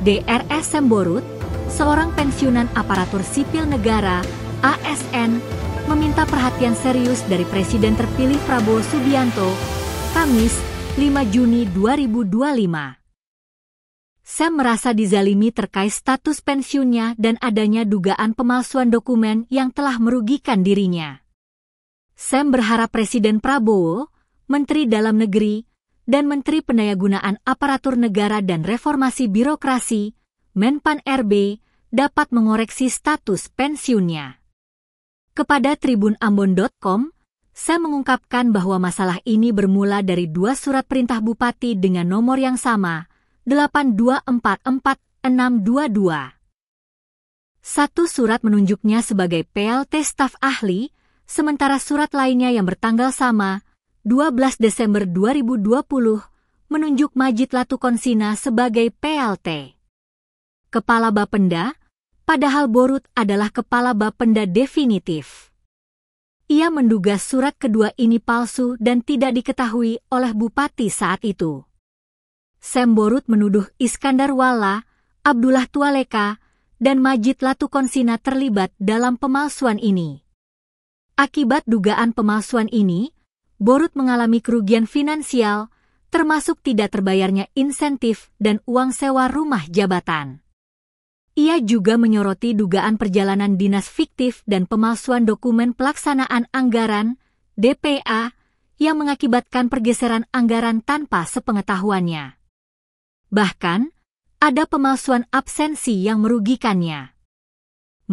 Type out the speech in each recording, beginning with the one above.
Drs Semborut, seorang pensiunan aparatur sipil negara (ASN), meminta perhatian serius dari Presiden terpilih Prabowo Subianto, Kamis, 5 Juni 2025. Sam merasa dizalimi terkait status pensiunnya dan adanya dugaan pemalsuan dokumen yang telah merugikan dirinya. Sam berharap Presiden Prabowo, Menteri Dalam Negeri, dan Menteri Pendayagunaan Aparatur Negara dan Reformasi Birokrasi, Menpan RB, dapat mengoreksi status pensiunnya. Kepada tribunambon.com, Sam mengungkapkan bahwa masalah ini bermula dari 2 surat perintah bupati dengan nomor yang sama, 8244622. Satu surat menunjuknya sebagai PLT staf ahli, sementara surat lainnya yang bertanggal sama, 12 Desember 2020, menunjuk Majid Latukonsina sebagai PLT Kepala Bapenda, padahal Borut adalah Kepala Bapenda definitif. Ia menduga surat kedua ini palsu dan tidak diketahui oleh Bupati saat itu. Sam Borut menuduh Iskandar Walla, Abdullah Tualeka, dan Majid Latukonsina terlibat dalam pemalsuan ini. Akibat dugaan pemalsuan ini, Borut mengalami kerugian finansial, termasuk tidak terbayarnya insentif dan uang sewa rumah jabatan. Ia juga menyoroti dugaan perjalanan dinas fiktif dan pemalsuan dokumen pelaksanaan anggaran, DPA, yang mengakibatkan pergeseran anggaran tanpa sepengetahuannya. Bahkan, ada pemalsuan absensi yang merugikannya.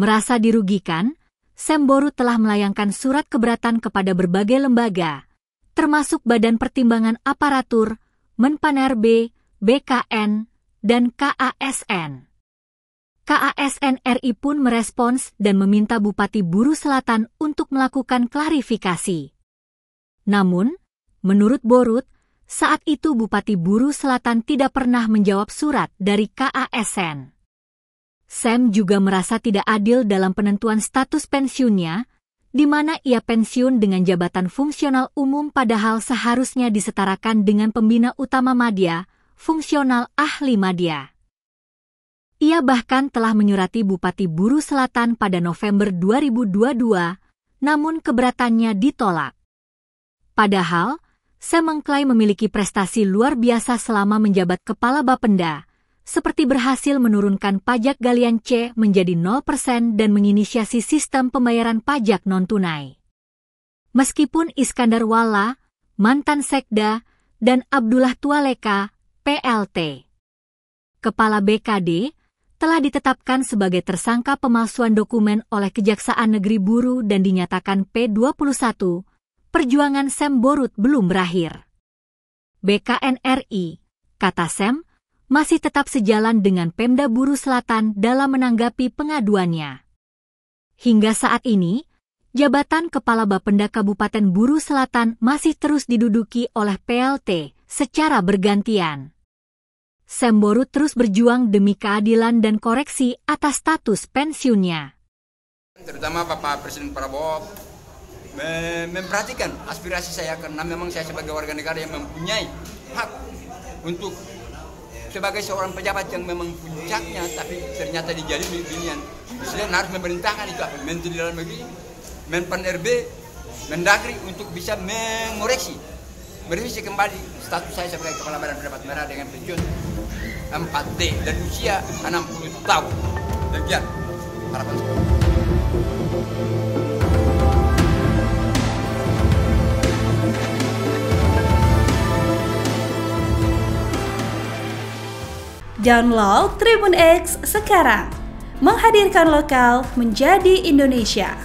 Merasa dirugikan, Sam Borut telah melayangkan surat keberatan kepada berbagai lembaga, termasuk Badan Pertimbangan Aparatur, Menpan RB, BKN, dan KASN. KASN RI pun merespons dan meminta Bupati Buru Selatan untuk melakukan klarifikasi. Namun, menurut Borut, saat itu Bupati Buru Selatan tidak pernah menjawab surat dari KASN. Sam juga merasa tidak adil dalam penentuan status pensiunnya, di mana ia pensiun dengan jabatan fungsional umum padahal seharusnya disetarakan dengan pembina utama madya, fungsional ahli madya. Ia bahkan telah menyurati Bupati Buru Selatan pada November 2022, namun keberatannya ditolak. Padahal, Sam mengklaim memiliki prestasi luar biasa selama menjabat Kepala Bapenda, seperti berhasil menurunkan pajak galian C menjadi 0% dan menginisiasi sistem pembayaran pajak non-tunai. Meskipun Iskandar Walla, mantan Sekda, dan Abdullah Tualeka, PLT Kepala BKD, telah ditetapkan sebagai tersangka pemalsuan dokumen oleh Kejaksaan Negeri Buru dan dinyatakan P21, perjuangan Sam Borut belum berakhir. BKN RI, kata Sam, masih tetap sejalan dengan Pemda Buru Selatan dalam menanggapi pengaduannya. Hingga saat ini, jabatan Kepala Bapenda Kabupaten Buru Selatan masih terus diduduki oleh PLT secara bergantian. Sam Borut terus berjuang demi keadilan dan koreksi atas status pensiunnya. Terutama Bapak Presiden Prabowo memperhatikan aspirasi saya karena memang saya sebagai warga negara yang mempunyai hak untuk sebagai seorang pejabat yang memang puncaknya tapi ternyata dijalimi beginian. Presiden harus memerintahkan itu apa? Menteri Dalam Negeri, Menpan RB, Mendagri untuk bisa mengoreksi, merevisi kembali status saya sebagai Kepala Badan Pendapat Merah dengan pensiun 4D dan usia 60 tahun. Demikian harapan saya. Download Tribun X sekarang, menghadirkan lokal menjadi Indonesia.